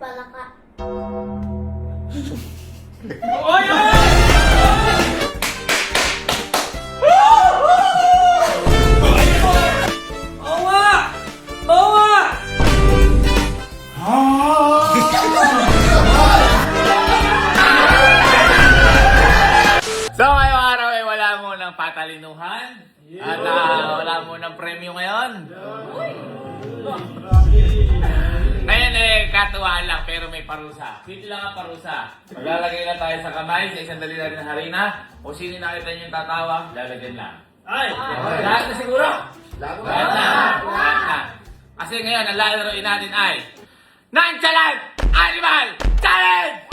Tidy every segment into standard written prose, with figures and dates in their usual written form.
Palaka. Oy! Owa! Owa! So ngayong araw ay wala munang patalinuhan at wala munang premyo ngayon. Ngayon katuwaan lang pero may parusa. Sino lang ang parusa? Maglalagay lang tayo sa kamay sa isang dali na harina. Kung sino nakita niyo yung tatawa, lalagyan lang. Ay! Lahat na siguro? Lahat na. Kasi ngayon, ang lalaroin natin ay Nonchalant Animal Challenge!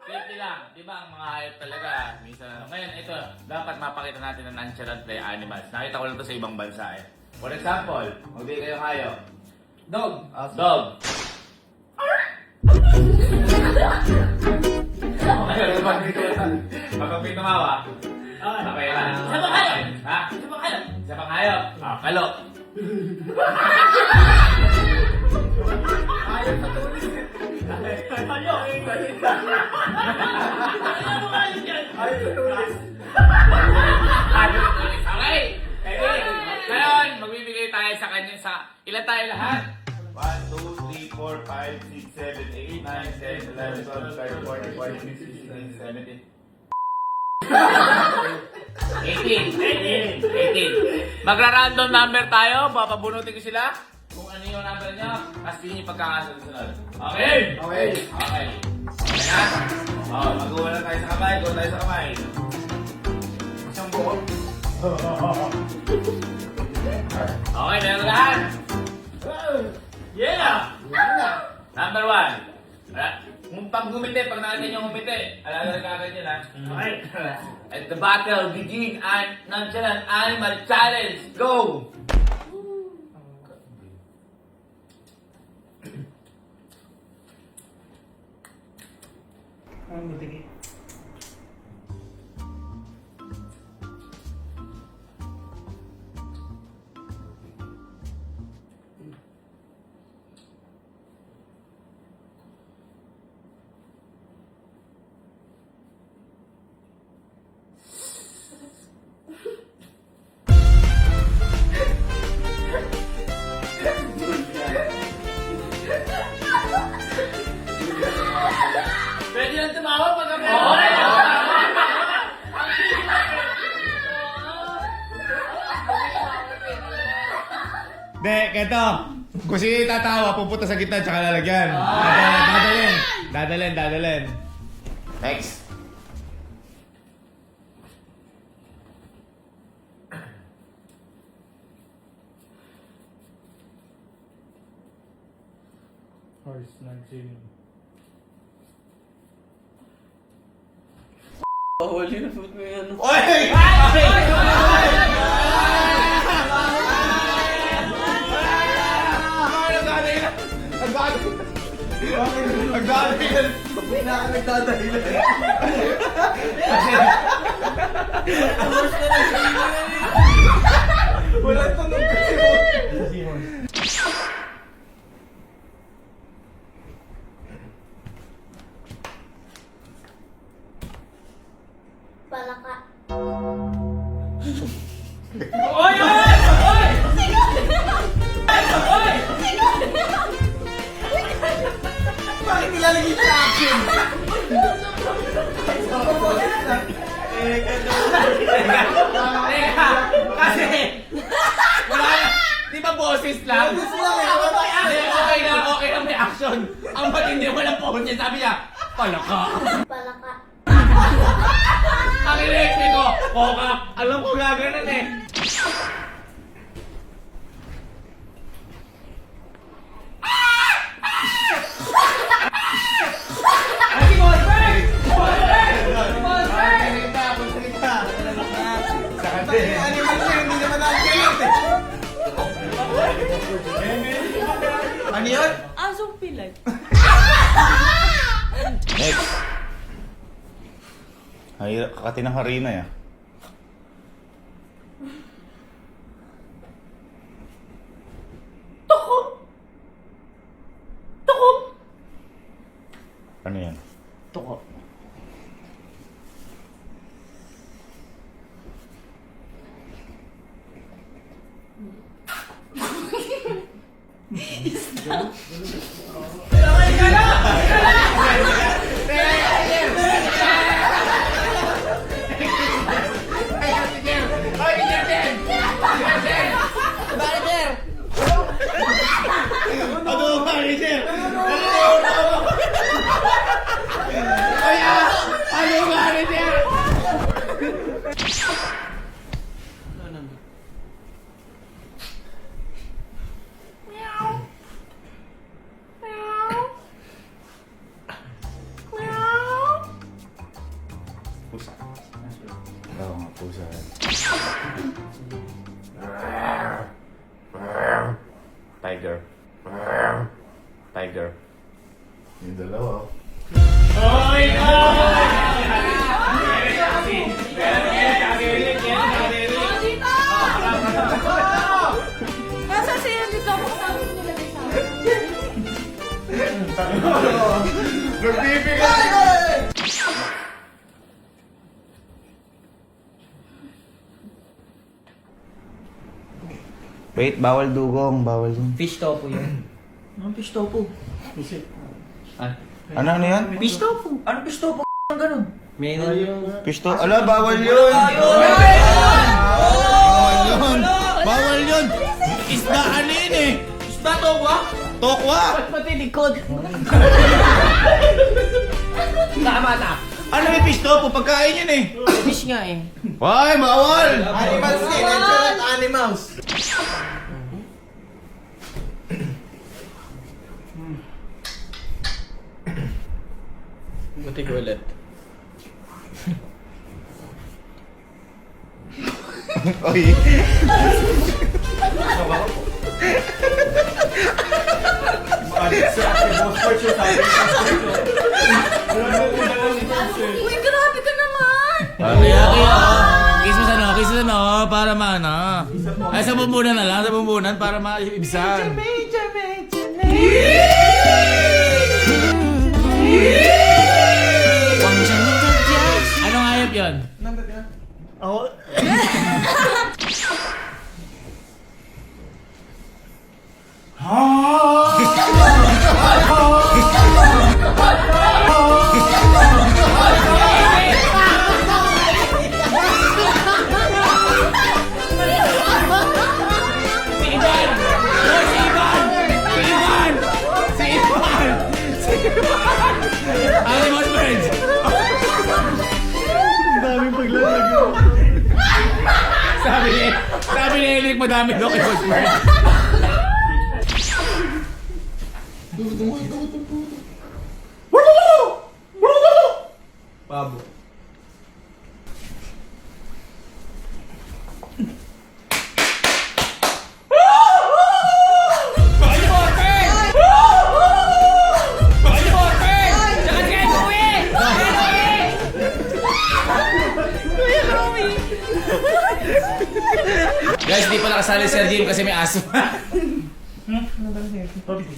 Safety lang. Di ba ang mga hayop talaga, minsan ngayon, ito, dapat mapakita natin ang nonchalant play animals. Nakita ko lang ito sa ibang bansa eh. For example, magbigay kayo hayop. Dog. Dog. Kapag tumawa, okay lang. Isa pang hayop. Ha? Isa pang hayop. Isa pang hayop. Kalo. Okay. Ngayon, magbibigay tayo sa kanya sa ilan tayo lahat? 1, 2, 3, 4, 5, 6, 7, 8, 9, 10, 11, 12, 13, 14, 15, 16, 17, 18. Magra-random number tayo. Papabunutin ko sila kung ano yung number nyo. Tapos yun yung pagkakasunod. Okay? Okay. Okay. Okay na? Mag-uwa lang tayo sa kamay. Go tayo sa kamay. Isang buo. Okay, meron lahat. Yeah! Number 1. Kung pag gumiti, pag nakita nyo gumiti, alaga ka agad yun ha. Okay. At the battle begin and Nonchalant Animal Challenge. Go! Pwede lang tumawa pag kami. De, keto. Kung sino tatawa, pupunta sa gitna tsaka lalagyan. Dadalhin. Next. Horse, nag-swimming. Huli na food mo yan. Nagdadahilan. Walang tunog kasi mo. Palaka. Oy! Oy! Oy! Bakit nilalagay sa akin? Teka! Kasi! Wala na! Di ba boses lang? Okay na may action. Ang matindi walang phone niya. Sabi niya, palaka. Palaka. Ang inisip ko, kokak. Alam ko gaganan eh. Ano yun? Asong pilag. Next. Ay, kakati ng harina ya. Ano yan? Tuko. Ano ba, Rizer? Ano ba, Rizer? Pusa. Oo nga, pusa. Tiger. Tiger. Yung dalawa. Nasa siya dito ako kasama ko nilagay sa akin. Nagbibigay! Wait, bawal dugong, bawal yun. Fish tofu yun. Anong fish tofu? Ano yan? Fish tofu? Anong fish tofu? Ang ganun? Pisto? Ala, bawal yun! Bawal yun! Bawal yun! Isda ano yun eh? Isda to ba? Tokwa! Pati likod. Tama na. Ano yung pisto? Pagkain yun eh! Fish nga eh. Why, bawal! Animals din, excellent animals. Buti ko ulit. Oy! Uy, grabe ka naman! Kaya, kiss mo sa no, kiss mo sa no, para maano. Ay, sa bumbunan na lang, sa bumbunan, para maibisan. Anong hayop yun? Animal birds! Sabi ni Eric, madami daw kay Boss Bird. Pabo. Guys, di pa nakasali si Jim kasi may aso.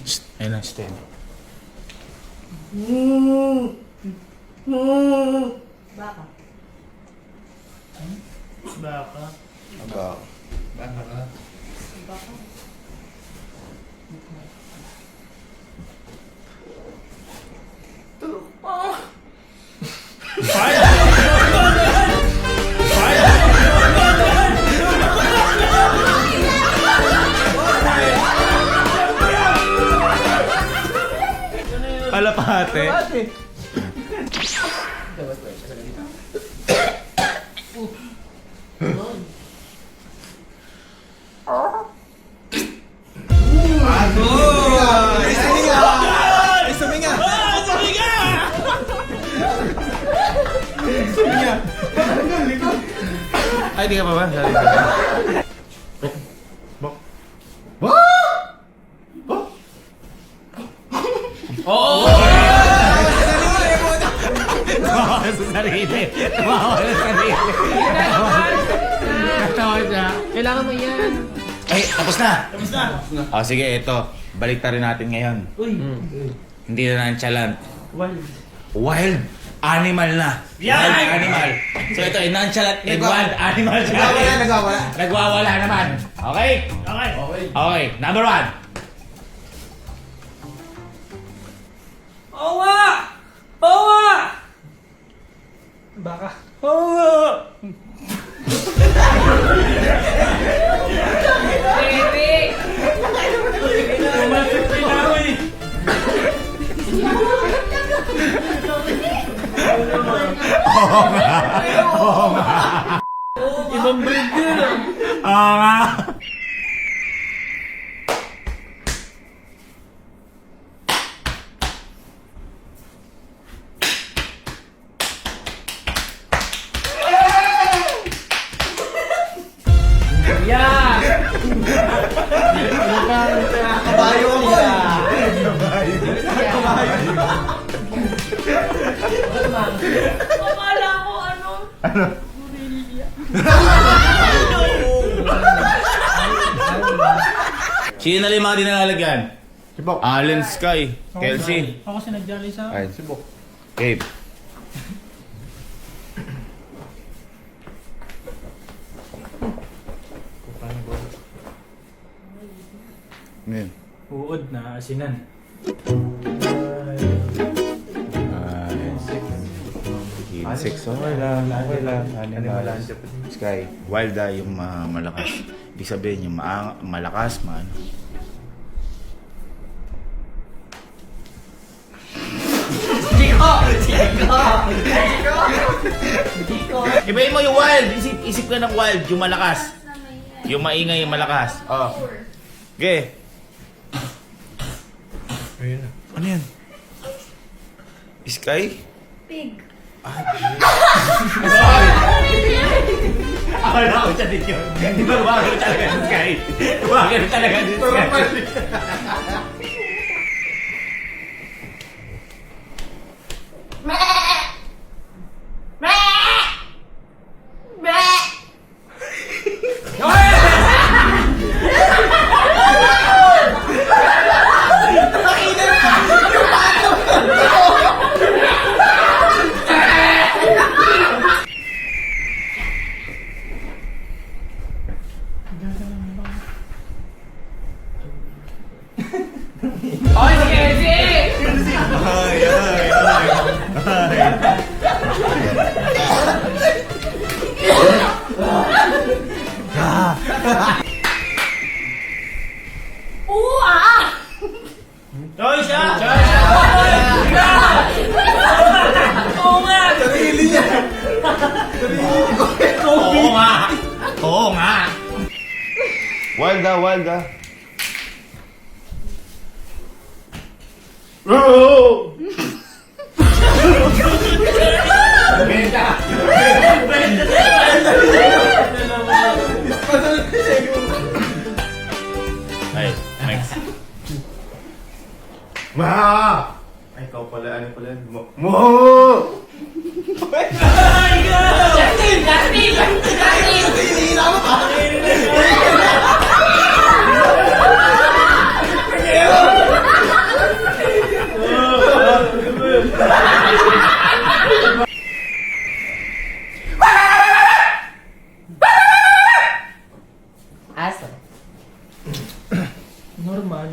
Shh, ayun na, stand. Baka. Baka. Kalapate. Ay, di ka pa ba? Sorry. Oo! Tumawa sa sarili. Tumawa sa sarili. Natawa siya. Kailangan mo yan. Ay, tapos na. Tapos na. Sige, ito. Balik rin natin ngayon. Uy. Hindi na nonchalant. Wal. wild animal na. Wild animal. So ito, nonchalant and wild animal. Nagwawala. Nagwawala naman. Okay? Okay. Okay, number 1. Awa! Awa! Baka. Awa! Tumalsik si Nawi. Ibang breed yun ah. Oo nga. Kabayo ako eh. Akala ko ano. Sino na lima din nalalagyan? Sibok. Allen Sky, Kelsey. Ako sinagdali sa... Ay, sibok. Gabe. Ngayon. Uod na asinan. Insects. Okay lang. Okay lang. Animal. Sky. Wild yung malakas. Ibig sabihin yung malakas, maano. Ibahin mo yung wild. Isip ka ng wild, yung malakas. Yung maingay, yung malakas. Oh. Okay. Ano yan? Sky? Pig. Akala ko siya din yun. Di ba gumagano talaga ng Sky? Gumagano talaga ng Sky. Oy, si Kenzie! Choy siya! Oo nga! Sarili niya. Oo nga! Oo nga! Wild ah. Ay, next. Ay, ikaw pala, ano pala?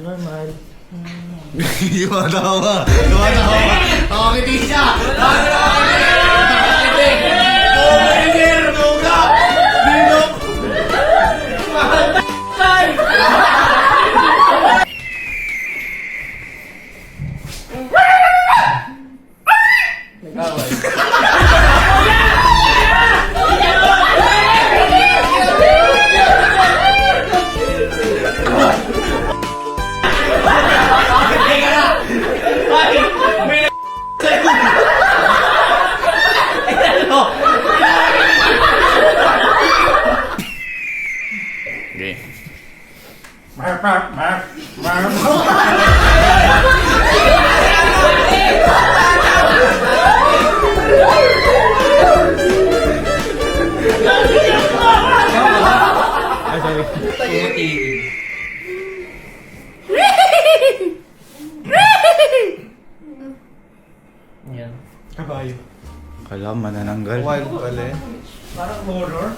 Normal. Tumatawa. Nakakiti siya. Okay. Yan. Kala manananggal. Wild pala eh. Parang horror.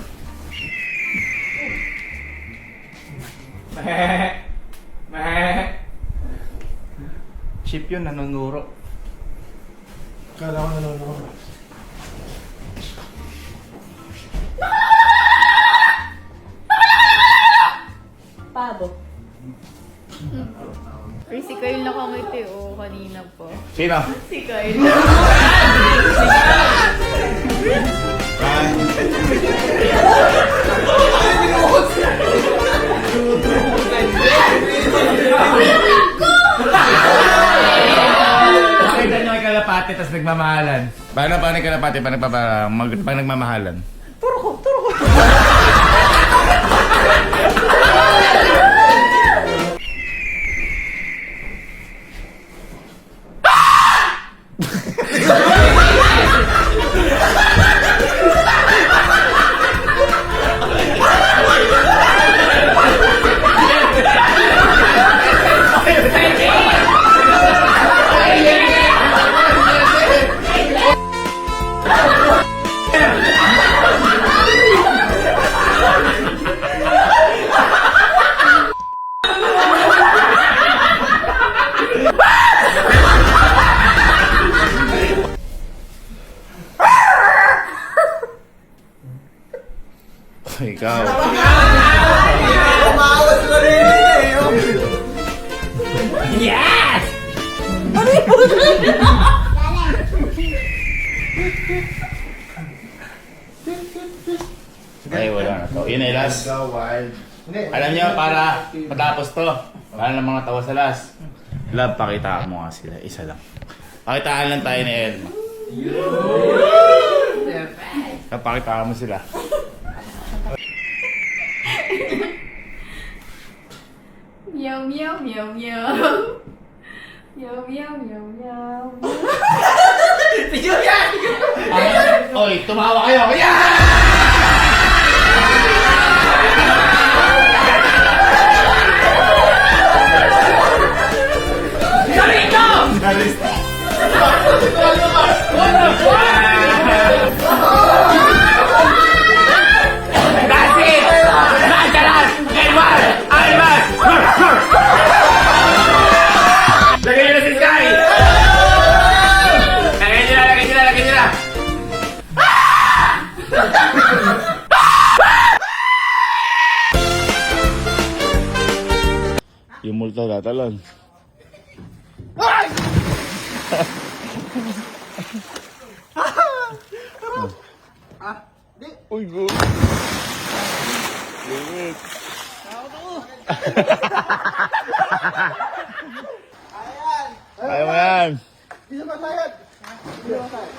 Ship yun, nanunuro. Kala ko nanonood. Pabo. Ay, si Kyle nakangiti, kanina po. Sino? Si Kyle. Nakita nyo kay Kalapati, tapos nagmamahalan. Paano yung kalapati? Pag nagmamahalan? Ikaw. Umawas na rin eh. Yes! Ay, wala na to. Yun ay last. Go wild. Hindi. Alam niyo, para matapos to, para ng mga tawa sa last. Love, pakitaan mo nga sila. Isa lang. Pakitaan lang tayo ni Elma. Pakitaan mo sila. Meow, meow, meow, meow. Meow, meow, meow, meow. Oy, tumawa kayo! Yeah! That's it! Nandalas! Edward! Almas! Lagay nyo na si Sky! Lagay nyo na! Yung multo tatalon. Uy, go. Limit. Ayaw mo yan. Hindi naman bayad. Hindi naman bayad.